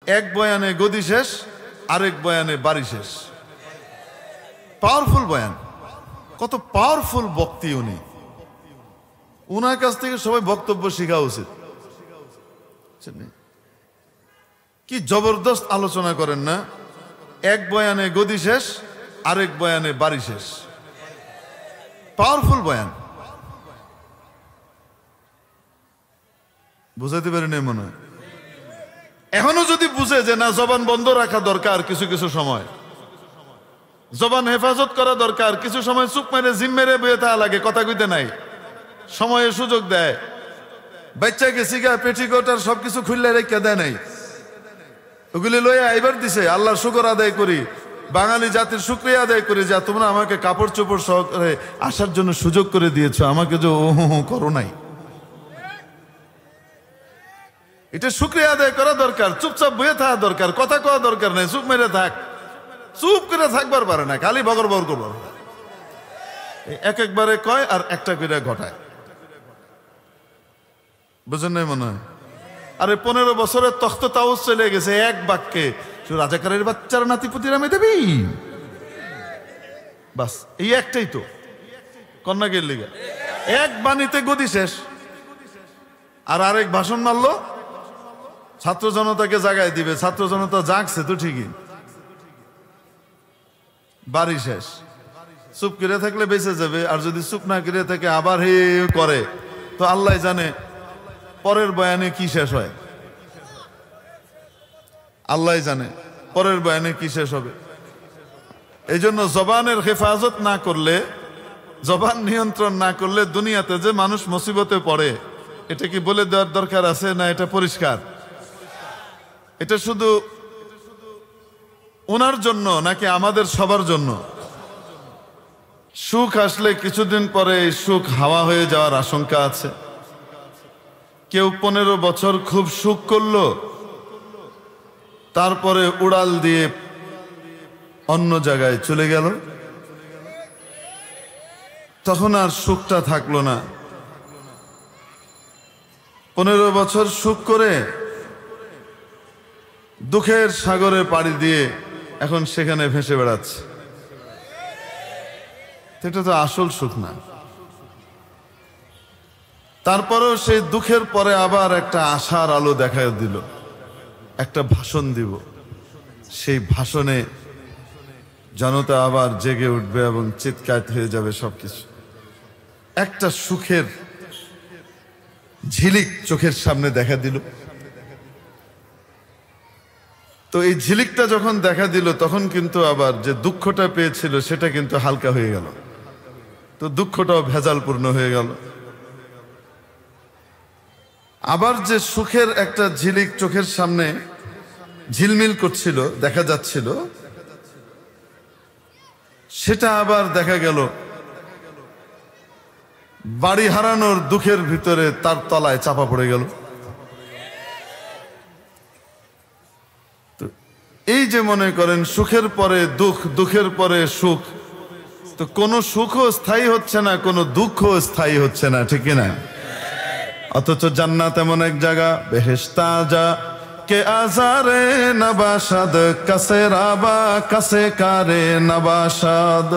এক বয়ানে গদি শেষ, আরেক বয়ানে বাড়ি শেষ। পাওয়ারফুল বয়ান, কত পাওয়ারফুল বক্তি উনি। উনার কাছ থেকে সবাই বক্তব্য শেখা উচিত। কি জবরদস্ত আলোচনা করেন না। এক বয়ানে গদি শেষ, আরেক বয়ানে বাড়ি শেষ। পাওয়ারফুল বয়ান। বুঝাইতে পারিনি মনে হয়। এখনো যদি বুঝে যে না, জবান বন্ধ রাখা দরকার, কিছু কিছু সময় জবান হেফাজত করা দরকার, কিছু সময় চুপ মেরে জিম মেরে বয়ে থাকা লাগে, কথা কইতে নাই, সময়ে সুযোগ দেয়। বাচ্চাকে শিখা পেটিকোট আর সবকিছু খুললে রেখে দেয় নাই, ওগুলি লইয়া আইবার দিছে। আল্লাহর শুকর আদায় করি, বাঙালি জাতির শুকরিয়া আদায় করি, যা তোমরা আমাকে কাপড় চোপড় সহকারে আসার জন্য সুযোগ করে দিয়েছো, আমাকে যে ও করো নাই। এটা শুকরিয়া আদায় করা দরকার। চুপচাপ বয়ে থাকা দরকার, কথা কওয়া দরকার নাই, চুপ মেরে থাক। চুপ করে থাকবার পারে না, খালি বগর বগর করবার। এক একবারে কয় আর একটা করে ঘটায়। বুঝেন নাই মনে হয়? আরে 15 বছরের তখ্ত তাউস চলে গেছে এক বাক্যে, রাজাকারের বাচ্চারা নাতিপুতির আমি দেবি, বাস এই একটাই তো কন্যাকের লিগা। এক বাণীতে গদি শেষ। আর আরেক ভাষণ মারলো, ছাত্র জনতাকে জাগায় দিবে। ছাত্র জনতা জাগছে তো ঠিকই, বাড়ি শেষ। চুপ করে থাকলে বেঁচে যাবে, আর যদি চুপ না করে থাকে আবার হে করে, তো আল্লাহ জানে পরের বয়ানে কি শেষ হয়। আল্লাহ জানে পরের বয়ানে কি শেষ হবে। এই জন্য জবানের হেফাজত না করলে, জবান নিয়ন্ত্রণ না করলে দুনিয়াতে যে মানুষ মুসিবতে পড়ে, এটা কি বলে দেওয়ার দরকার আছে না? এটা পরিষ্কার। এটা শুধু ওনার জন্য নাকি আমাদের সবার জন্য? সুখ আসলে কিছুদিন পরে এই সুখ হাওয়া হয়ে যাওয়ার আশঙ্কা আছে। কেউ 15 বছর খুব সুখ করলো, তারপরে উড়াল দিয়ে অন্য জায়গায় চলে গেল, তখন আর সুখটা থাকলো না। 15 বছর সুখ করে দুঃখের সাগরে পাড়ি দিয়ে এখন সেখানে ভেসে বেড়াচ্ছে। এটা তো আসল সুখ না। তারপরেও সেই দুঃখের পরে আবার একটা আশার আলো দেখা দিল, একটা ভাষণ দিব। সেই ভাষণে জনতা আবার জেগে উঠবে এবং চিৎকার হয়ে যাবে সবকিছু। একটা সুখের ঝিলিক চোখের সামনে দেখা দিল। তো এই ঝিলিকটা যখন দেখা দিল, তখন কিন্তু আবার যে দুঃখটা পেয়েছিল সেটা কিন্তু হালকা হয়ে গেল। তো দুঃখটাও ভেজালপূর্ণ হয়ে গেল। আবার যে সুখের একটা ঝিলিক চোখের সামনে ঝিলমিল করছিল, দেখা যাচ্ছিল, সেটা আবার দেখা গেল বাড়ি হারানোর দুঃখের ভিতরে তার তলায় চাপা পড়ে গেল। তো এই যে মনে করেন সুখের পরে দুঃখ, দুঃখের পরে সুখ, তো কোনো সুখও স্থায়ী হচ্ছে না, কোনো দুঃখও স্থায়ী হচ্ছে না, ঠিক না? অথচ জান্নাত এমন এক জায়গা, বেহেশতা যা কে আজারে নবাসাদ, কাসে রাবা কাসে কারে নবাসাদ।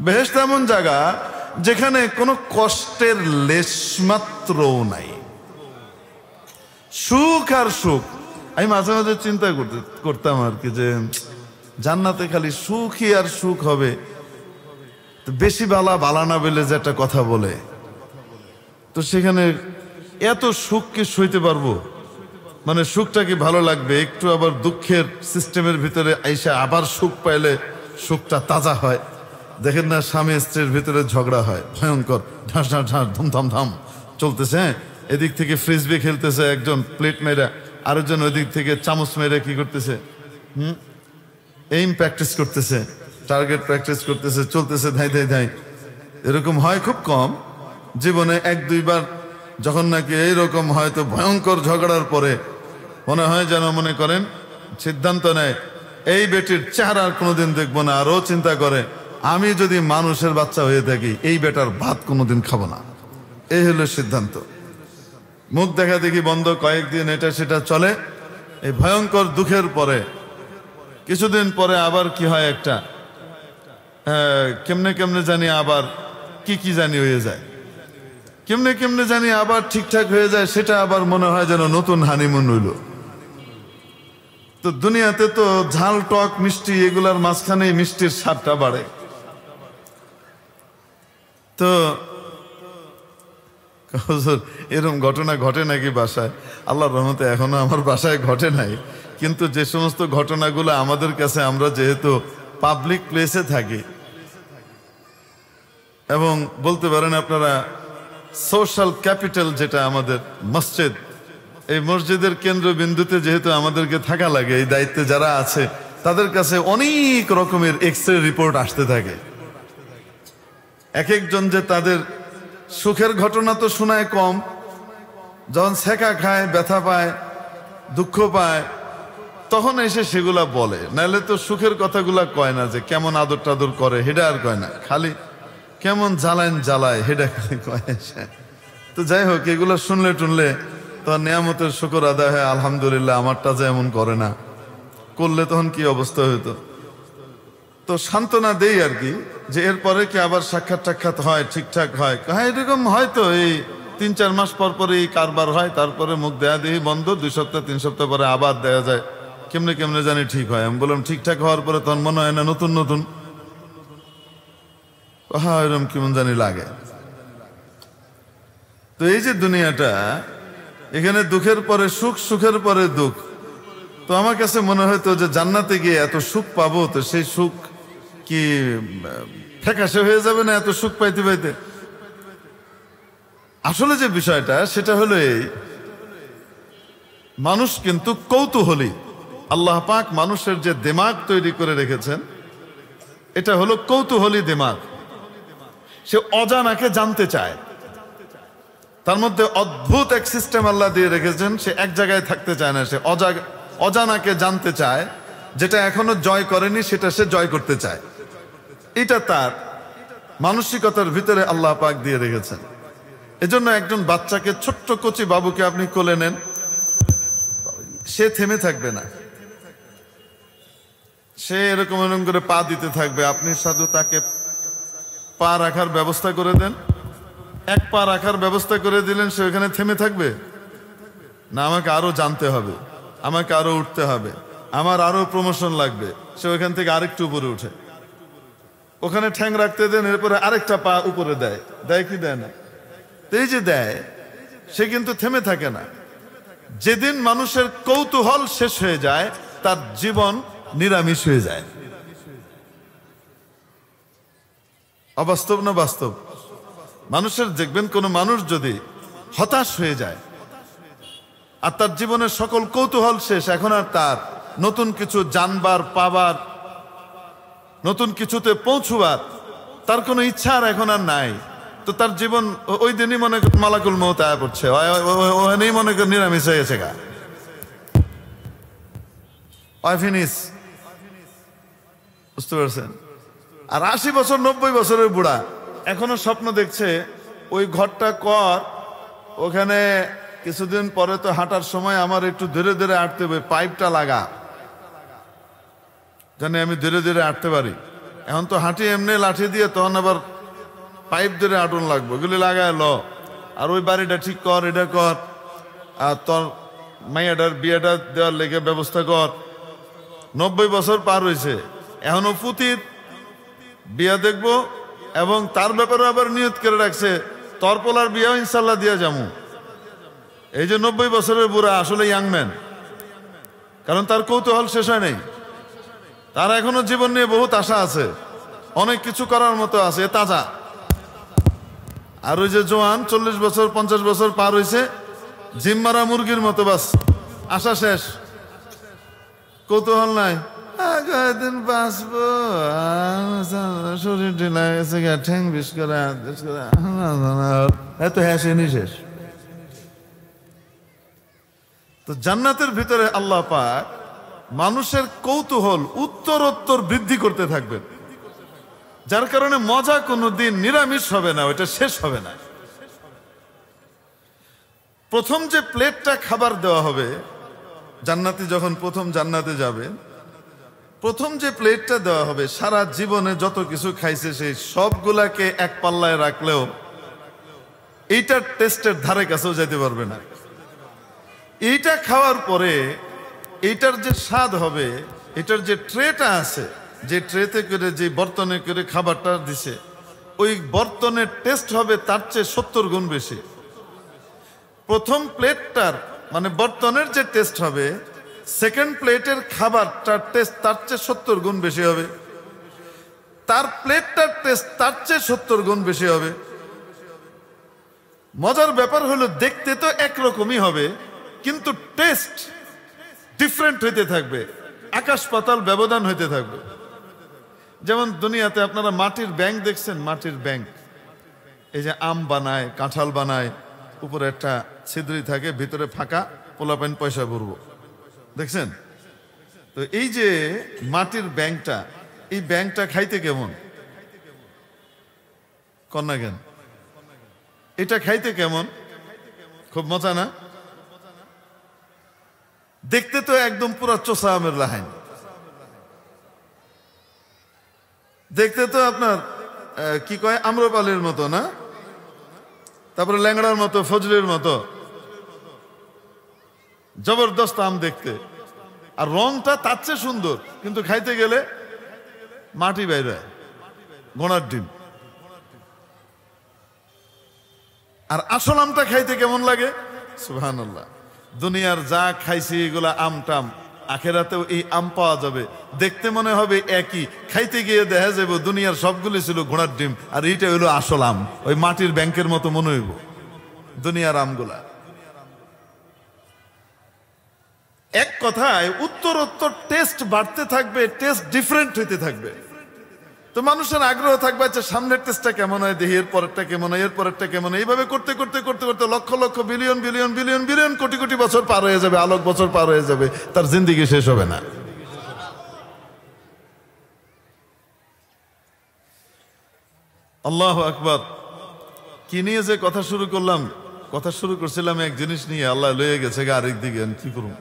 বেহেশত এমন জায়গা যেখানে কোনো কষ্টের লেশমাত্রও নাই, সুখ আর সুখ। আমি মাঝে মাঝে চিন্তা করতাম আর কি, যে জান্নাতে খালি সুখই আর সুখ হবে। বেশি বালা বালানা বলে যে একটা কথা বলে, তো সেখানে এত সুখ কি সইতে পারবো? মানে সুখটা কি ভালো লাগবে? একটু আবার দুঃখের সিস্টেমের ভিতরে আইসা আবার সুখ পাইলে সুখটা তাজা হয়। দেখেন না, স্বামী স্ত্রীর ভিতরে ঝগড়া হয়, ভয়ঙ্কর, ঢাস ঢাস ঢাস, ধুম ধাম ধাম চলতেছে। এদিক থেকে ফ্রিসবি খেলতেছে একজন প্লেট মেরে, আরেকজন ওইদিক থেকে চামচ মেরে কি করতেছে, এইম প্র্যাকটিস করতেছে, টার্গেট প্র্যাকটিস করতেছে, চলতেছে ধাই ধাই ধাই। এরকম হয় খুব কম জীবনে, 1-2 বার যখন নাকি এইরকম হয়তো ভয়ঙ্কর ঝগড়ার পরে মনে হয় যেন মনে করেন সিদ্ধান্ত নেয় এই বেটির চেহারা আর কোনোদিন দেখবো না। আরও চিন্তা করে আমি যদি মানুষের বাচ্চা হয়ে থাকি এই বেটার ভাত কোনোদিন খাবো না। এই হলো সিদ্ধান্ত। মুখ দেখা দেখি বন্ধ, কয়েকদিন এটা সেটা চলে, এই ভয়ঙ্কর দুঃখের পরে কিছুদিন পরে আবার কি হয় একটা কেমনে কেমনে জানি আবার কি জানি হয়ে যায়, কেমনে কেমনে জানি আবার ঠিকঠাক হয়ে যায়, সেটা আবার মনে হয় যেন নতুন হানিমুন হইল। তো দুনিয়াতে তো ঝাল টক মিষ্টি এগুলার মাঝখানে মিষ্টির স্বাদটা বাড়ে। তো এরকম ঘটনা ঘটে নাকি বাসায়? আল্লাহর রহমতে এখনো আমার বাসায় ঘটে নাই, কিন্তু যে সমস্ত ঘটনাগুলো আমাদের কাছে, আমরা যেহেতু পাবলিক প্লেসে থাকি এবং বলতে পারেন আপনারা সোশ্যাল ক্যাপিটাল যেটা আমাদের মসজিদ, এই মসজিদের কেন্দ্রবিন্দুতে যেহেতু আমাদেরকে থাকা লাগে, এই দায়িত্বে যারা আছে তাদের কাছে অনেক রকমের এক্সরে রিপোর্ট আসতে থাকে। এক একজন যে তাদের সুখের ঘটনা তো শোনায় কম, যখন ছেঁকা খায়, ব্যথা পায়, দুঃখ পায়, তখন এসে সেগুলা বলে। নাহলে তো সুখের কথাগুলা কয় না, যে কেমন আদর টাদর করে হেডা আর কয় না, খালি কেমন জ্বালায় হেডা খালি কয় এসে। তো যাই হোক, এগুলো শুনলে টুনলে তো নিয়ামতের শুকর আদায় হয়, আলহামদুলিল্লাহ আমারটা যে এমন করে না, করলে তখন কি অবস্থা হইতো। তো সান্ত্বনা দেই আর কি, যে এরপরে কি আবার সাক্ষাৎ টাক্ষাৎ হয়, ঠিকঠাক হয়? হ্যাঁ, এরকম হয়তো এই 3-4 মাস পর পরে এই কারবার হয়, তারপরে মুখ দেয়া দেহি বন্ধ, 2 সপ্তাহ 3 সপ্তাহ পরে আবার দেয়া যায়, কেমনে কেমনে জানি ঠিক হয়। আমি বললাম ঠিকঠাক হওয়ার পরে তখন মনে হয় না নতুন নতুন, হ্যাঁ এরকম কেমন জানি লাগে। তো এই যে দুনিয়াটা, এখানে দুঃখের পরে সুখ, সুখের পরে দুঃখ। তো আমার কাছে মনে হয়তো যে জান্নাতে গিয়ে এত সুখ পাবো, তো সেই সুখ কি ফ্যাকাশে হয়ে যাবে না এত সুখ পাইতে পাইতে? আসলে যে বিষয়টা সেটা হলো এই, মানুষ কিন্তু কৌতূহলী। আল্লাহ পাক মানুষের যে দিমাগ তৈরি করে রেখেছেন, এটা হলো কৌতূহলী দিমাগ। সে অজানাকে জানতে চায়, তার মধ্যে অদ্ভুত এক সিস্টেম আল্লাহ দিয়ে রেখেছেন। সে এক জায়গায় থাকতে চায় না, সে অজানাকে জানতে চায়, যেটা এখনো জয় করেনি সেটা সে জয় করতে চায়। এটা তার মানসিকতার ভিতরে আল্লাহ পাক দিয়ে রেখেছেন। এজন্য একজন বাচ্চাকে, ছোট্ট কচি বাবুকে আপনি কোলে নেন, সে থেমে থাকবে না, সে এরকম এরকম করে পা দিতে থাকবে। আপনি সাথে তাকে পা রাখার ব্যবস্থা করে দেন, এক পা রাখার ব্যবস্থা করে দিলেন, সে ওখানে থেমে থাকবে না? আমাকে আরো জানতে হবে, আমাকে আরো উঠতে হবে, আমার আরো প্রমোশন লাগবে, সে ওখান থেকে আরেকটু উপরে উঠে। ওখানে ঠ্যাং রাখতে দেন, এরপরে আরেকটা পা উপরে দেয়, দেয় কি দেয় না? এই যে দেয়, সে কিন্তু থেমে থাকে না। যেদিন মানুষের কৌতূহল শেষ হয়ে যায়, তার জীবন নিরামিষ হয়ে যায়। অবাস্তব না বাস্তব? মানুষের দেখবেন, কোন মানুষ যদি হতাশ হয়ে যায় আর তার জীবনের সকল কৌতূহল শেষ, এখন আর তার নতুন কিছু জানবার, পাবার, নতুন কিছুতে পৌঁছবার তার কোনো ইচ্ছা আর এখন আর নাই, তো তার জীবন ওই দিনই মনে করেন মালাকুল মউত আয়া পড়ছে, ওখানেই মনে করেন নিরামিষ হয়ে গেছে গা, ফিনিশ। বুঝতে পারছেন? আর 80 বছর 90 বছরের বুড়া এখনো স্বপ্ন দেখছে, ওই ঘরটা কর, ওখানে কিছুদিন পরে তো হাঁটার সময় আমার একটু ধীরে ধীরে হাঁটতে হবে, পাইপটা লাগা, জানি আমি ধীরে ধীরে হাঁটতে পারি। এখন তো হাঁটি এমনি লাঠি দিয়ে, তখন আবার পাইপ ধরে হাঁটুন লাগবে, ওগুলি লাগায় ল, আর ওই বাড়িটা ঠিক কর, এটা কর, আর তোর মাইয়াটার বিয়েটা দেওয়ার লেগে ব্যবস্থা কর। 90 বছর পার হয়েছে, এখনো পুতির বিয়া দেখবো, এবং তার ব্যাপারে আবার নিয়ত করে রাখছে, তোর পোলার বিয়াও ইনশাল্লাহ দিয়া যাবো। এই যে 90 বছরের বুড়া আসলে ইয়াংম্যান, কারণ তার কৌতূহল শেষ হয় নাই, তার এখনো জীবন নিয়ে বহুত আশা আছে, অনেক কিছু করার মতো আছে, তাজা। আর ওই যে জোয়ান 40 বছর 50 বছর পার হয়েছে, জিম মারা মুরগির মতো, বাস আশা শেষ, কৌতূহল নাই। কয়েকদিন বাঁচবো, শরীর ঢিলা গেছে, ঠ্যাং বিষ করে এত হ্যাঁ শেষ। তো জান্নাতের ভিতরে আল্লাহ পাক মানুষের কৌতূহল উত্তরোত্তর বৃদ্ধি করতে থাকবেন, যার কারণে মজা কোনোদিন নিরামিষ হবে না, ওইটা শেষ হবে না। প্রথম যে প্লেটটা খাবার দেওয়া হবে, জান্নাতি যখন প্রথম জান্নাতে যাবে, প্রথম যে প্লেটটা দেওয়া হবে, সারা জীবনে যত কিছু খাইছে সেই সবগুলাকে এক পাল্লায় রাখলেও এইটার টেস্টের ধারে কাছেও যেতে পারবে না। এইটা খাওয়ার পরে এইটার যে স্বাদ হবে, এটার যে ট্রেটা আছে, যে ট্রেতে করে যে বর্তনে করে খাবারটা দিছে, ওই বর্তনের টেস্ট হবে তার চেয়ে 70 গুণ বেশি। প্রথম প্লেটটার মানে বর্তনের যে টেস্ট হবে, সেকেন্ড প্লেটের খাবারটার টেস্ট তার চেয়ে 70 গুণ বেশি হবে। তার প্লেটটার টেস্ট তার চেয়ে 70 গুণ বেশি হবে। মজার ব্যাপার হলো, দেখতে তো একরকমই হবে, কিন্তু টেস্ট ডিফারেন্ট হইতে থাকবে, আকাশ পাতাল ব্যবধান হইতে থাকবে। যেমন দুনিয়াতে আপনারা মাটির ব্যাংক দেখছেন, মাটির ব্যাংক, এই যে আম বানায়, কাঁঠাল বানায়, উপরে একটা ছিদ্রি থাকে, ভিতরে ফাঁকা, পোলাপাইন পয়সা ভরবো, দেখছেন তো? এই যে মাটির ব্যাংকটা, এই ব্যাংকটা খাইতে কেমন? কন্যা জ্ঞান, এটা খাইতে কেমন? খুব মজা না? দেখতে তো একদম পুরা চোষা আমের লাহাইন, দেখতে তো আপনার কি কয়, আম্রপালির মতো না? তারপরে ল্যাংড়ার মতো, ফজলির মতো, জবরদস্ত আম দেখতে, আর রংটা তার চেয়ে সুন্দর, কিন্তু খাইতে গেলে মাটি বাইরে, ঘোড়ার ডিম। আর আসল আমটা খাইতে কেমন লাগে? সুবহানাল্লাহ। দুনিয়ার যা খাইছি এগুলা আমটাম, আখেরাতেও এই আম পাওয়া যাবে, দেখতে মনে হবে একই, খাইতে গিয়ে দেখা যাবে দুনিয়ার সবগুলি ছিল ঘোড়ার ডিম, আর এইটা হইলো আসল আম, ওই মাটির ব্যাংকের মতো মনে হইব দুনিয়ার আমগুলা। এক কথায় উত্তরোত্তর টেস্ট বাড়তে থাকবে, টেস্ট ডিফারেন্ট হইতে থাকবে। তো মানুষের আগ্রহ থাকবে, আচ্ছা সামনের টেস্টটা কেমন হয় দেখি, এর পরেরটা কেমন হয়, এর পরেরটা কেমন হয়, এইভাবে করতে করতে করতে করতে lakh lakh billion billion billion billion crore crore বছর পার হয়ে যাবে, আলোক বছর পার হয়ে যাবে, তার জিন্দেগি শেষ হবে না। আল্লাহু আকবার। কি নিয়ে যে কথা শুরু করলাম? কথা শুরু করছিলাম এক জিনিস নিয়ে, আল্লাহ লয়ে গেছে আরেক দিকে, কি করুন?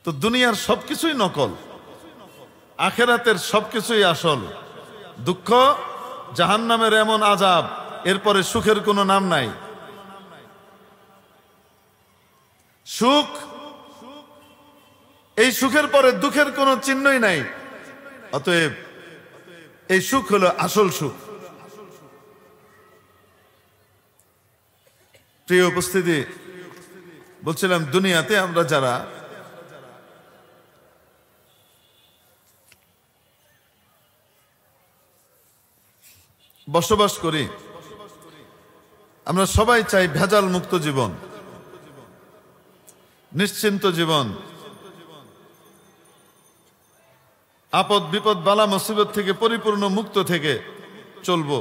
তো দুনিয়ার সবকিছুই নকল, আখেরাতের সবকিছুই আসল। দুঃখ, জাহান্নামের এমন আযাব, এরপরে সুখের কোনো নাম নাই। সুখ, এই সুখের পরে দুঃখের কোনো চিহ্নই নাই। অতএব এই সুখ হলো আসল সুখ। প্রিয় উপস্থিতি, বলছিলাম দুনিয়াতে আমরা যারা বসবাস করি, আমরা সবাই চাই ভেজাল মুক্ত জীবন, নিশ্চিন্ত জীবন, আপদ বিপদ বালা মুসিবত থেকে পরিপূর্ণ মুক্ত থেকে চলবো।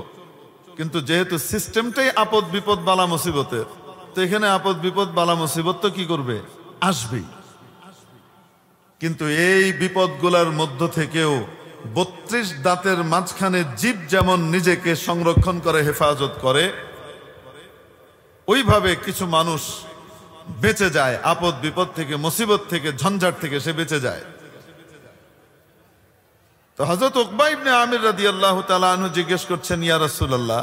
কিন্তু যেহেতু সিস্টেমটাই আপদ বিপদ বালা মুসিবতের, তো এখানে আপদ বিপদ বালা মুসিবত তো কি করবে? আসবেই। কিন্তু এই বিপদগুলার মধ্য থেকেও 32 দাঁতের মাঝখানে জীব যেমন নিজেকে সংরক্ষণ করে, হেফাজত করে, ওইভাবে কিছু মানুষ বেঁচে যায় আপদ বিপদ থেকে, মুসিবত থেকে, ঝঞ্ঝাট থেকে সে বেঁচে যায়। তো হযরত উকবা ইবনে আমির রাদিয়াল্লাহু তাআলা আনহু জিজ্ঞেস করছেন, ইয়া রাসূলুল্লাহ,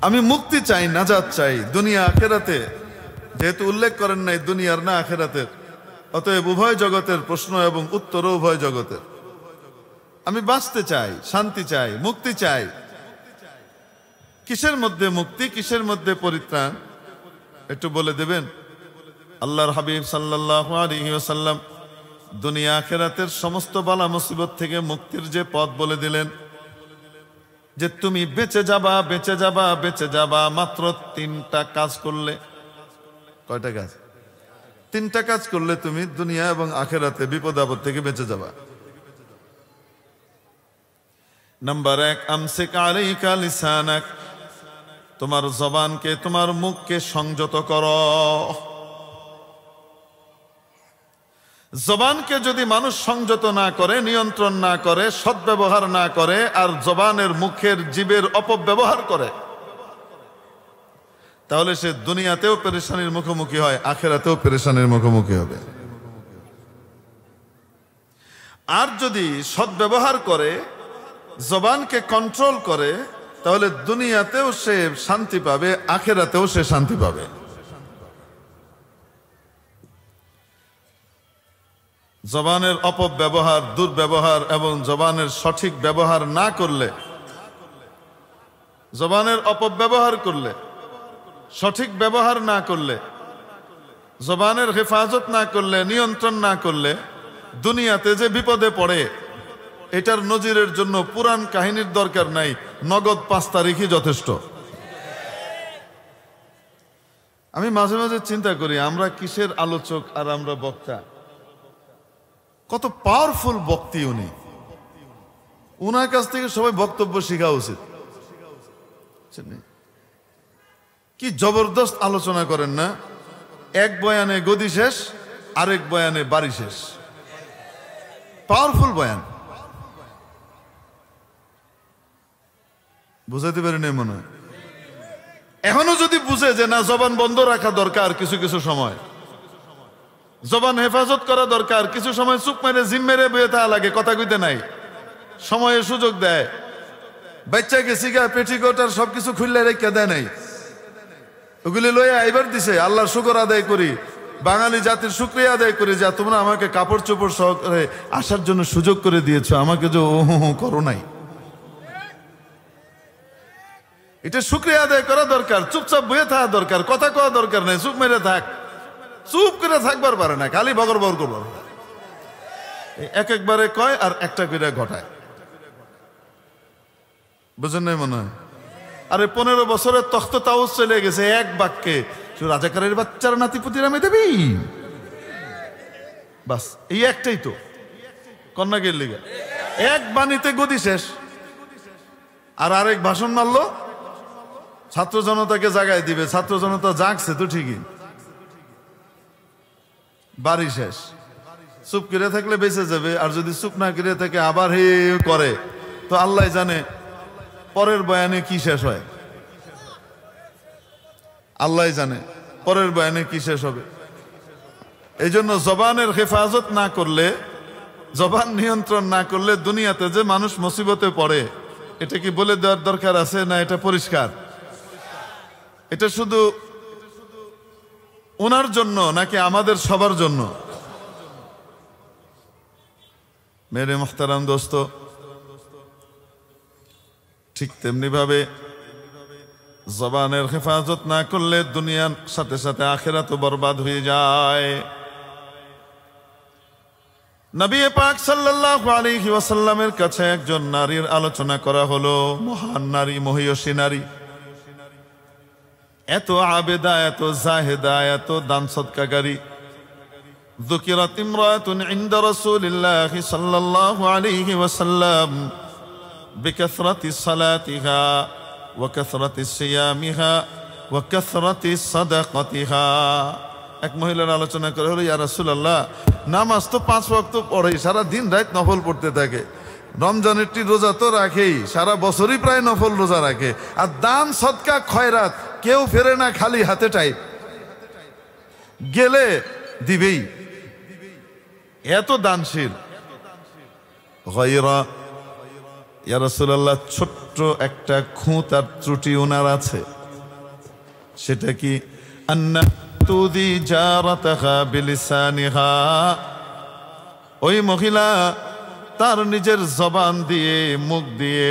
আমি মুক্তি চাই, নাজাত চাই দুনিয়া আখেরাতে, যেহেতু উল্লেখ করেন নাই দুনিয়ার না আখেরাতের, অতএব উভয় জগতের প্রশ্ন এবং উত্তরও উভয় জগতের। আমি বাঁচতে চাই, শান্তি চাই, মুক্তি চাই। কিসের মধ্যে মুক্তি, কিসের মধ্যে পরিত্রাণ একটু বলে দেবেন? আল্লাহর হাবিব সাল্লাল্লাহু আলাইহি ওয়াসাল্লাম দুনিয়া আখিরাতের সমস্ত বালা মুসিবত থেকে মুক্তির যে পথ বলে দিলেন, যে তুমি বেঁচে যাবা, বেঁচে যাবা, বেঁচে যাবা মাত্র 3টা কাজ করলে। কয়টা কাজ? 3টা কাজ করলে তুমি দুনিয়া এবং আখিরাতে বিপদ আপদ থেকে বেঁচে যাবা। নাম্বার 1, আমসিক আলাইকা লিসানাক, তোমার জবানকে, তোমার মুখকে সংযত করো। জবানকে যদি মানুষ সংযত না করে, নিয়ন্ত্রণ না করে, সদ্ব্যবহার না করে, আর জবানের মুখের জীবের অপব্যবহার করে, তাহলে সে দুনিয়াতেও পেরেশানির মুখোমুখি হয়, আখেরাতেও পেরেশানির মুখোমুখি হবে। আর যদি সদ্ব্যবহার করে, জবানকে কন্ট্রোল করে, তাহলে দুনিয়াতেও সে শান্তি পাবে, আখেরাতেও সে শান্তি পাবে। জবানের অপব্যবহার, দুর্ব্যবহার এবং জবানের সঠিক ব্যবহার না করলে, জবানের অপব্যবহার করলে, সঠিক ব্যবহার না করলে, জবানের হেফাজত না করলে, নিয়ন্ত্রণ না করলে দুনিয়াতে যে বিপদে পড়ে, এটার নজিরের জন্য পুরাণ কাহিনীর দরকার নাই, নগদ 5 তারিখই যথেষ্ট। আমি মাঝে মাঝে চিন্তা করি, আমরা কিসের আলোচক আর আমরা বক্তা। কত পাওয়ারফুল বক্তি উনি, উনার কাছ থেকে সবাই বক্তব্য শেখা উচিত। কি জবরদস্ত আলোচনা করেন না, এক বয়ানে গদি শেষ, আরেক বয়ানে বাড়ি শেষ। পাওয়ারফুল বয়ান, বুঝাইতে পারেন মনে হয়। এখনো যদি বুঝে যে না, জবান বন্ধ রাখা দরকার, কিছু কিছু সময় জবান হেফাজত করা দরকার, কিছু সময় চুপ মেরে জিম মেরে বয়ে থাকা লাগে, কথা কইতে নাই, সময়ে সুযোগ দেয়। বাচ্চাকে শিখা পেটিকোট আর সবকিছু খুললে রেখে দেয় নাই, ওগুলি লইয়া এবার দিছে। আল্লাহর শুকর আদায় করি, বাঙালি জাতির শুকরিয়া আদায় করি, যা তোমরা আমাকে কাপড় চোপড় সহকারে আসার জন্য সুযোগ করে দিয়েছো, আমাকে যে করো নাই। এটা শুকরিয়া আদায় করা দরকার। চুপচাপ বয়ে থাকা দরকার, কথা কওয়া দরকার নাই, চুপ মেরে থাক। চুপ করে থাকবার পারে না, খালি বগর বগর করবার, এক একবারে কয় আর একটা করে ঘটায়। বুঝেন নাই মনে হয়? আরে 15 বছরের তখ্ত তাউস চলে গেছে এক বাক্যে, রাজাকারের বাচ্চার নাতিপুতির আমি দেবি, বাস এই একটাই তো কন্যাকের লিগে। এক বাণীতে গদি শেষ। আর আরেক ভাষণ মারলো, ছাত্র জনতাকে জাগায় দিবে। ছাত্র জনতা জাগছে তো ঠিকই, বাড়ি শেষ। চুপ করে থাকলে বেঁচে যাবে, আর যদি চুপ না করে থাকে আবার হে করে, তো আল্লাহ জানে পরের বয়ানে কি শেষ হয়। আল্লাহ জানে পরের বয়ানে কি শেষ হবে। এই জন্য জবানের হেফাজত না করলে, জবান নিয়ন্ত্রণ না করলে দুনিয়াতে যে মানুষ মুসিবতে পড়ে, এটা কি বলে দেওয়ার দরকার আছে না? এটা পরিষ্কার। এটা শুধু ওনার জন্য নাকি আমাদের সবার জন্য? মেরে মুহতারাম দোস্ত, ঠিক তেমনি ভাবে জবানের হেফাজত না করলে দুনিয়ার সাথে সাথে আখিরাতও বরবাদ হয়ে যায়। নবী পাক সাল্লাল্লাহু আলাইহি ওয়াসাল্লামের কাছে একজন নারীর আলোচনা করা হলো, মহান নারী, মহিয়সী নারী, এত আবেদা, এত জাহেদা, এত দান সদকাকারী। যুকিরাত ইমরাতুন ইনদা রাসূলিল্লাহি সাল্লাল্লাহু আলাইহি ওয়াসাল্লাম বিকাসরাতি সালাতিহা ওয়া কাসরাতি সিয়ামিহা ওয়া কাসরাতি সাদাকাতিহা। এক মহিলার আলোচনা করে হলো, ইয়া রাসূলুল্লাহ, নামাজ তো 5 ওয়াক্ত পড়ে, সারা দিন রাত নফল পড়তে থাকে, রমজানেরটি রোজা তো রাখেই, সারা বছরই প্রায় নফল রোজা রাখে, আর দান সদকা খয়রাত কেউ ফেরে না, খালি হাতে টাইপ, গেলে দিবেই, এত দানশীল। গায়রা ইয়া রাসূলুল্লাহ, ছোট্ট একটা খুঁত আর ত্রুটি ওনার আছে। সেটা কি? আন্না তুদি জারাতাহা বিলিসানিহা। ওই মহিলা তার নিজের জবান দিয়ে, মুখ দিয়ে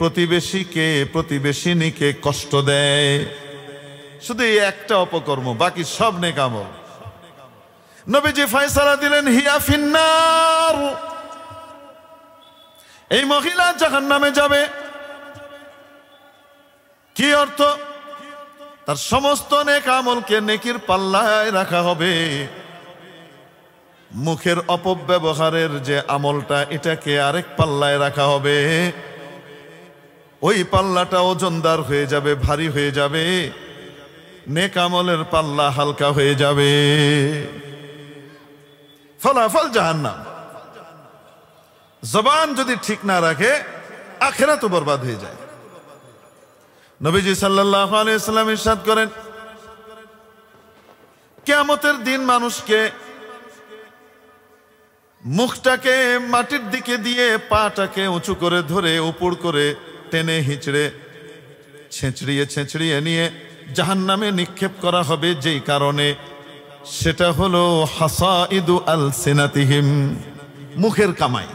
প্রতিবেশীকে, প্রতিবেশিনীকে কষ্ট দেয়। শুধু এই একটা অপকর্ম, বাকি সব নেক আমল। নবীজি ফয়সালা দিলেন, হিয়া ফিন্নার, এই মহিলা জাহান্নামে যাবে। কি অর্থ? তার সমস্ত নেক আমলকে নেকির পাল্লায় রাখা হবে, মুখের অপব্যবহারের যে আমলটা, এটাকে আরেক পাল্লায় রাখা হবে। ওই পাল্লাটা ওজনদার হয়ে যাবে, ভারী হয়ে যাবে, নেক আমলের পাল্লা হালকা হয়ে যাবে। ফলাফল জাহান্নাম। জবান যদি ঠিক না রাখে, আখিরাতও বরবাদ হয়ে যায়। নবীজি সাল্লাল্লাহু আলাইহি ওয়াসাল্লাম ইরশাদ করেন, কিয়ামতের দিন মানুষকে মুখটাকে মাটির দিকে দিয়ে পাটাকে উঁচু করে ধরে উপর করে টেনে হিঁচড়ে ছেঁচড়িয়ে নিয়ে জাহান্নামে নিক্ষেপ করা হবে, যেই কারণে সেটা হলো হাসাইদু আলসিনাতিহিম, মুখের কামাই।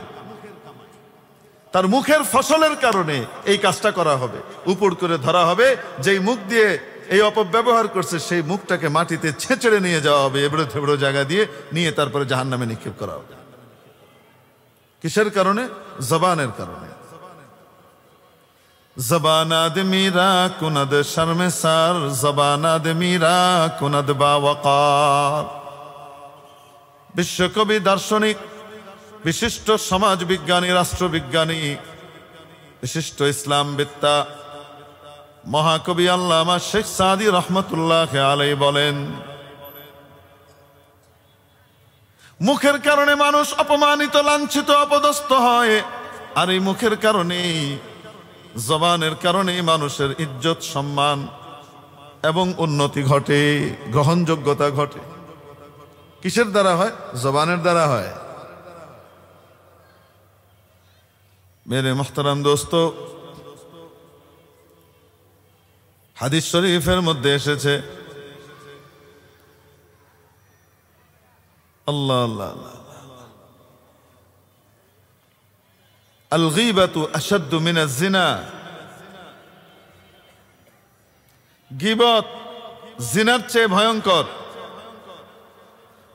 তার মুখের ফসলের কারণে এই কাজটা করা হবে, উপর করে ধরা হবে, যেই মুখ দিয়ে এই অপব্যবহার করছে সেই মুখটাকে মাটিতে ছেঁচড়ে নিয়ে যাওয়া হবে, এবড়ো থেবড়ো জায়গা দিয়ে নিয়ে তারপরে জাহান্নামে নিক্ষেপ করা হবে। কিসের কারণে? জবানের কারণে। জবান আদমিরা কুনদ শর্মসার, জবান আদমিরা কুনদ বাওয়াকার। বিশ্বকবি, দার্শনিক, বিশিষ্ট সমাজ বিজ্ঞানী, রাষ্ট্রবিজ্ঞানী, বিশিষ্ট ইসলামবেত্তা মহাকবি আল্লামা শেখ সাদি রহমতুল্লাহ আলাইহি বলেন, মুখের কারণে মানুষ অপমানিত, লাঞ্ছিত, অপদস্থ হয়। আর এই মুখের কারণেই, জবানের কারণেই মানুষের ইজ্জত, সম্মান এবং উন্নতি ঘটে, গ্রহণযোগ্যতা ঘটে। কিসের দ্বারা হয়? জবানের দ্বারা হয়। মেরে মুহতারাম দোস্ত, হাদিস শরীফের মধ্যে এসেছে, আল্লাহ আল্লাহ আল গীবাতু আশাদ্দু মিনাজ জিনা। গীবত জিনার চেয়ে ভয়ঙ্কর।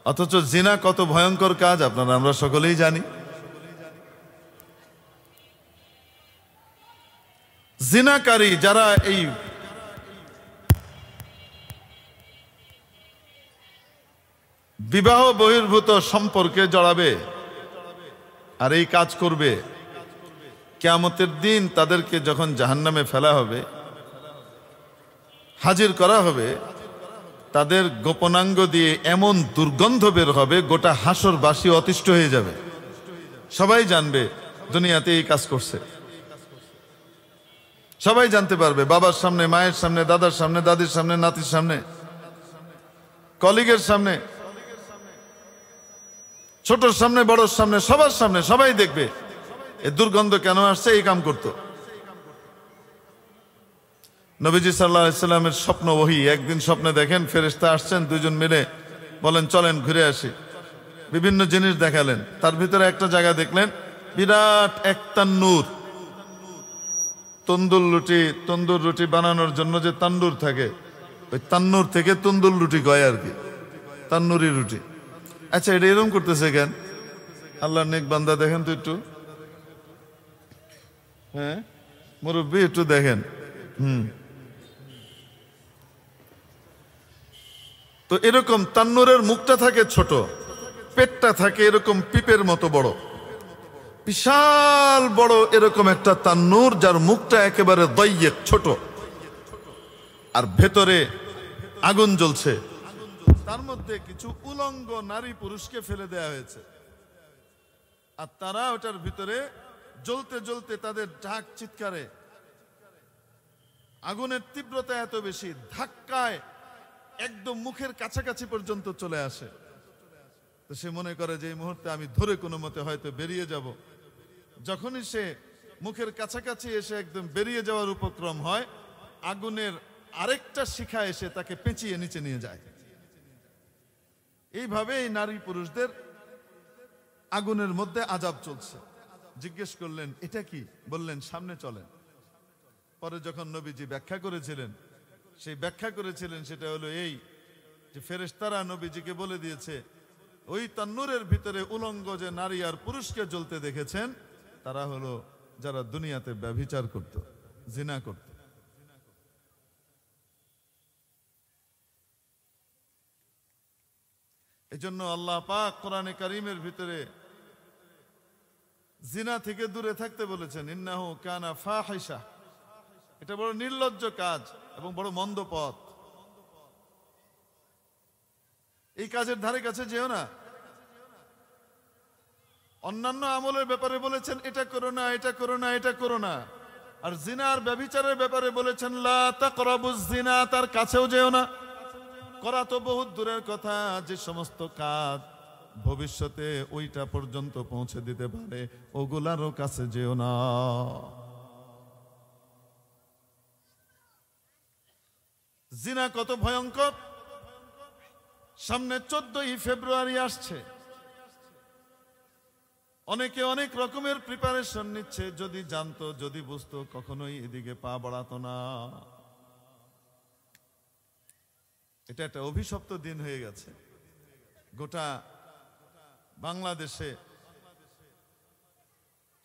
অথচ জিনা কত ভয়ঙ্কর কাজ আপনারা আমরা সকলেই জানি। জিনাকারী যারা এই বিবাহ বহির্ভূত সম্পর্কে জড়াবে আর এই কাজ করবে, কিয়ামতের দিন তাদেরকে যখন জাহান্নামে ফেলা হবে, হাজির করা হবে, তাদের গোপনাঙ্গ দিয়ে এমন দুর্গন্ধ বের হবে, গোটা হাসরবাসী অতিষ্ঠ হয়ে যাবে। সবাই জানবে দুনিয়াতে এই কাজ করছে, সবাই জানতে পারবে, বাবার সামনে, মায়ের সামনে, দাদার সামনে, দাদির সামনে, নাতির সামনে, কলিগের সামনে, ছোটর সামনে, বড়র সামনে, সবার সামনে, সবাই দেখবে এই দুর্গন্ধ কেন আসছে, এই কাম করত। নবীজি সাল্লাল্লাহু আলাইহি সাল্লামের স্বপ্ন ওহী, একদিন স্বপ্নে দেখেন ফেরেশতা আসছেন, দুইজন মিলে বলেন চলেন ঘুরে আসি। বিভিন্ন জিনিস দেখালেন, তার ভিতরে একটা জায়গা দেখলেন বিরাট এক তান্নুর, তন্দুর রুটি বানানোর জন্য যে তান্ডুর থাকে, ওই তান্নুর থেকে তন্দুর রুটি গয় আর কি, তান্নুরি রুটি। আচ্ছা, এটা এরকম করতেছে কেন? আল্লাহর নেক বান্দা দেখেন তো একটু, হ্যাঁ মুরব্বী একটু দেখেন। তো এরকম তান্নুরের মুখটা থাকে ছোট, পেটটা থাকে এরকম পিপের মতো বড়, বিশাল বড় এরকম একটা তান্নুর, যার মুখটা একেবারে দাইয়েক, ছোট, আর ভেতরে আগুন জ্বলছে। তার মধ্যে কিছু উলঙ্গ নারী পুরুষকে ফেলে দেয়া হয়েছে, আর তারা ওটার ভিতরে জ্বলতে জ্বলতে তাদের ঢাক চিৎকারে, আগুনের তীব্রতা এত বেশি, ধাক্কায় একদম মুখের কাছাকাছি পর্যন্ত চলে আসে। তো সে মনে করে যে এই মুহূর্তে আমি ধরে কোনো মতে হয়তো বেরিয়ে যাব। যখনই সে মুখের কাছাকাছি এসে একদম বেরিয়ে যাওয়ার উপক্রম হয়, আগুনের আরেকটা শিখা এসে তাকে পেঁচিয়ে নিচে নিয়ে যায়। এইভাবে এই নারী পুরুষদের আগুনের মধ্যে আযাব চলছে। জিজ্ঞেস করলেন এটা কি? বললেন সামনে চলেন। পরে যখন নবীজি ব্যাখ্যা করেছিলেন, সেই ব্যাখ্যা করেছিলেন সেটা হলো এই যে ফেরেশতারা নবীজিকে বলে দিয়েছে, ওই তান্নুরের ভিতরে উলঙ্গ যে নারী আর পুরুষকে জ্বলতে দেখেছেন, তারা হলো যারা দুনিয়াতে ব্যভিচার করত, জিনা করত। এজন্য আল্লাহ পাক কোরআনে কারীমের ভিতরে জিনা থেকে দূরে থাকতে বলেছেন, ইন্নাহু কানা ফাহিশা। এটা বড় নির্লজ্জ কাজ এবং বড় মন্দ পথ। এই কাজের ধারে কাছে যেও না। অন্যান্য আমলের ব্যাপারে বলেছেন এটা করো না, এটা করো না, এটা করো না। আর জিনা আর ব্যভিচারের ব্যাপারে বলেছেন লা তাকরাবুজ জিনা, তার কাছেও যেও না। করা তো বহুত দূরের কথা, যে সমস্ত কাজ ভবিষ্যতে ওইটা পর্যন্ত পৌঁছে দিতে পারে ওগুলারও কাছে যেও না। জিনা কত ভয়ঙ্কর। সামনে 14ই ফেব্রুয়ারি আসছে, অনেকে অনেক রকমের প্রিপারেশন নিচ্ছে। যদি জানতো, যদি বুঝতো, কখনোই এদিকে পা বাড়াতো না। এটা একটা অভিশপ্ত দিন হয়ে গেছে। গোটা বাংলাদেশে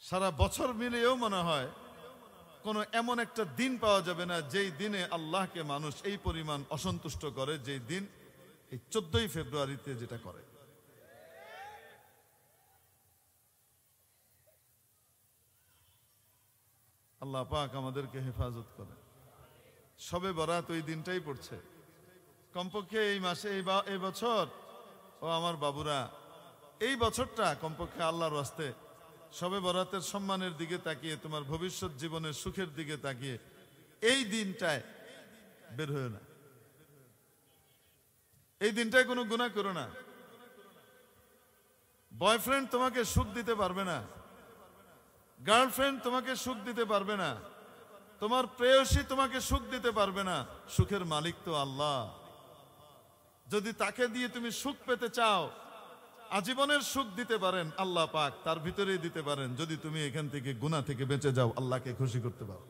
সারা বছর মিলিয়েও মনে হয় কোনো এমন একটা দিন পাওয়া যাবে না যেই দিনে আল্লাহকে মানুষ এই পরিমাণ অসন্তুষ্ট করে, যেই দিন এই 14ই ফেব্রুয়ারিতে যেটা করে। আল্লাহ পাক আমাদেরকে হেফাজত করে। শবে বরাত ওই দিনটাই পড়ছে কমপক্ষে এই মাসে, এই বছর। ও আমার বাবুরা, এই বছরটা কমপক্ষে আল্লাহর রাস্তে শবে বরাতের সম্মানের দিকে তাকিয়ে, তোমার ভবিষ্যৎ জীবনের সুখের দিকে তাকিয়ে এই দিনটায় বের হয়ে না। এই দিনটায় কোনো গুনাহ করো না। বয়ফ্রেন্ড তোমাকে সুখ দিতে পারবে না, গার্লফ্রেন্ড তোমাকে সুখ দিতে পারবে না, তোমার প্রেয়সী তোমাকে সুখ দিতে পারবে না। সুখের মালিক তো আল্লাহ। যদি তাকে দিয়ে তুমি সুখ পেতে চাও, আজীবনের সুখ দিতে পারেন আল্লাহ পাক, তার ভিতরেই দিতে পারেন যদি তুমি এখান থেকে গুনাহ থেকে বেঁচে যাও, আল্লাহকে খুশি করতে পারো।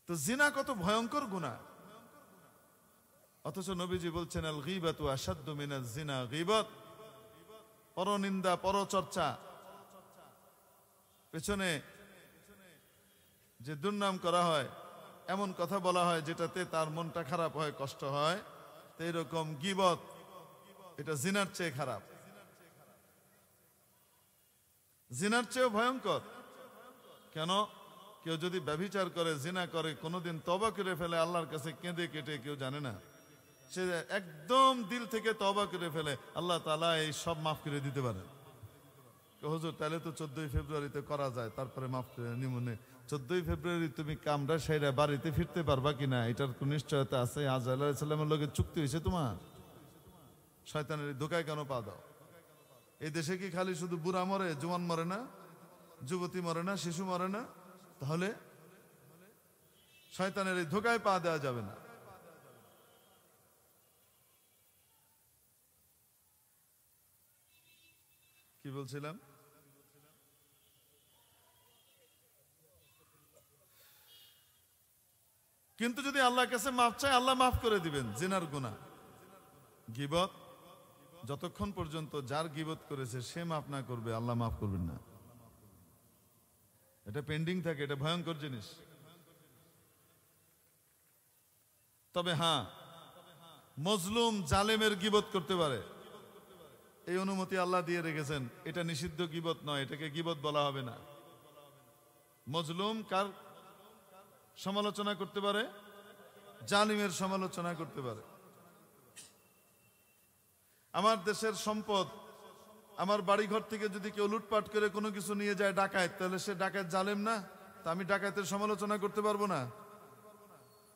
তো জিনা কত ভয়ঙ্কর গুনাহ, অথচ নবীজি বলছেন আল গীবাতু আশাদ্দু মিনাজ জিনা। গীবত, পরনিন্দা, পরচর্চা, পেছনে যে দুর্নাম করা হয়, এমন কথা বলা হয় যেটাতে তার মনটা খারাপ হয়, কষ্ট হয়, তো এরকম গীবত, এটা জিনার চেয়ে খারাপ, জিনার চেয়েও ভয়ঙ্কর। কেন? কেউ যদি ব্যভিচার করে, জিনা করে, কোনোদিন তওবা করে ফেলে, আল্লাহর কাছে কেঁদে কেটে, কেউ জানে না, সে একদম দিল থেকে তওবা করে ফেলে, আল্লাহ তাআলা এই সব মাফ করে দিতে পারেন। হুজুর তাহলে তো 14ই ফেব্রুয়ারিতে করা যায়, তারপরে মাফ করে নিমনে। 14ই ফেব্রুয়ারি তুমি কামরা সেরা বাড়িতে ফিরতে পারবা কিনা এটার কোন নিশ্চয়তা আছে? আজরাইল আলাইহিস সালামের লগে চুক্তি হয়েছে তোমার? শয়তানের ধোকায় কেন পা দাও? এই দেশে কি খালি শুধু বুড়া মরে, জওয়ান মরে না, যুবতী মরে না, শিশু মরে না? তাহলে শয়তানের এই ধোকায় পা দেওয়া যাবে না। কি বলছিলাম? কিন্তু যদি আল্লাহর কাছে মাফ চায়, আল্লাহ মাফ করে দিবেন জিনার গুনাহ। গীবত, যতক্ষণ পর্যন্ত যার গীবত করেছে সে মাফ না করবে, আল্লাহ মাফ করবেন না। এটা পেন্ডিং থাকে, এটা ভয়ঙ্কর জিনিস। তবে হ্যাঁ, মজলুম জালেমের গীবত করতে পারে, এই অনুমতি আল্লাহ দিয়ে রেখেছেন। এটা নিষিদ্ধ গীবত নয়, এটাকে গীবত বলা হবে না। মজলুম কার সমালোচনা করতে পারে? জালিমের সমালোচনা করতে পারে। আমার দেশের সম্পদ, আমার বাড়িঘর থেকে যদি কেউ লুটপাট করে কোনো কিছু নিয়ে যায় ডাকাত, তাহলে সে ডাকাত জালেম না? তা আমি ডাকাতের সমালোচনা করতে পারবো না?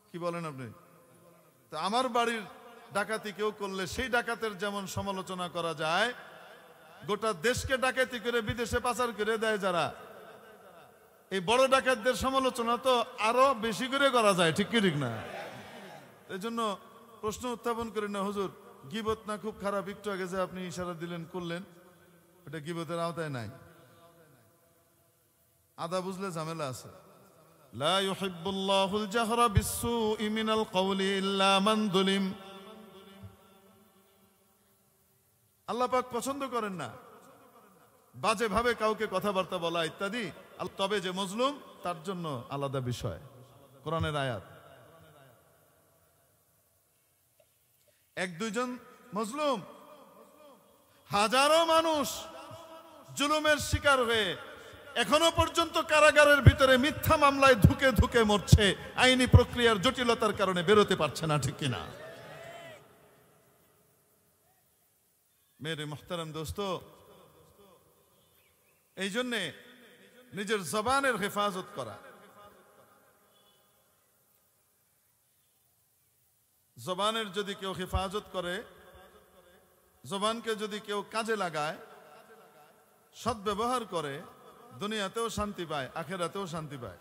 কি বলেন আপনি? তা আমার বাড়ির ডাকাতি কেউ করলে সেই ডাকাতের যেমন সমালোচনা করা যায়, গোটা দেশকে ডাকাতি করে বিদেশে পাচার করে দেয় যারা, এই বড় ডাকাতদের সমালোচনা তো আরো বেশি করে করা যায়, ঠিক কি ঠিক না? এই জন্য প্রশ্ন উত্থাপন করি না, হুজুর গীবত না খুব খারাপ? একটু আগে যে আপনি ইশারা দিলেন, করলেন, এটা গীবতের আওতায় নাই। আদা বুঝলে ঝামেলা আছে। লা ইউহিব্বুল্লাহুল জাহরা বিসসুই মিনাল কওলি ইল্লা মান যুলিম। আল্লাহ পাক পছন্দ করেন না বাজে ভাবে কাউকে কথাবার্তা বলা ইত্যাদি। তবে যে মজলুম তার জন্য আলাদা বিষয়, কোরআনের আয়াত। এক দুইজন মজলুম, হাজারো মানুষ জুলুমের শিকার হয়ে এখনো পর্যন্ত কারাগারের ভিতরে মিথ্যা মামলায় ধুকে ধুকে মরছে, আইনি প্রক্রিয়ার জটিলতার কারণে বেরোতে পারছে না, ঠিক কিনা? মেরে মুহতারাম দোস্ত, এই জন্যে নিজের জবানের হেফাজত করা, জবানের যদি কেউ হেফাজত করে, জবানকে যদি কেউ কাজে লাগায়, সদ্ব্যবহার করে, দুনিয়াতেও শান্তি পায়, আখিরাতেও শান্তি পায়।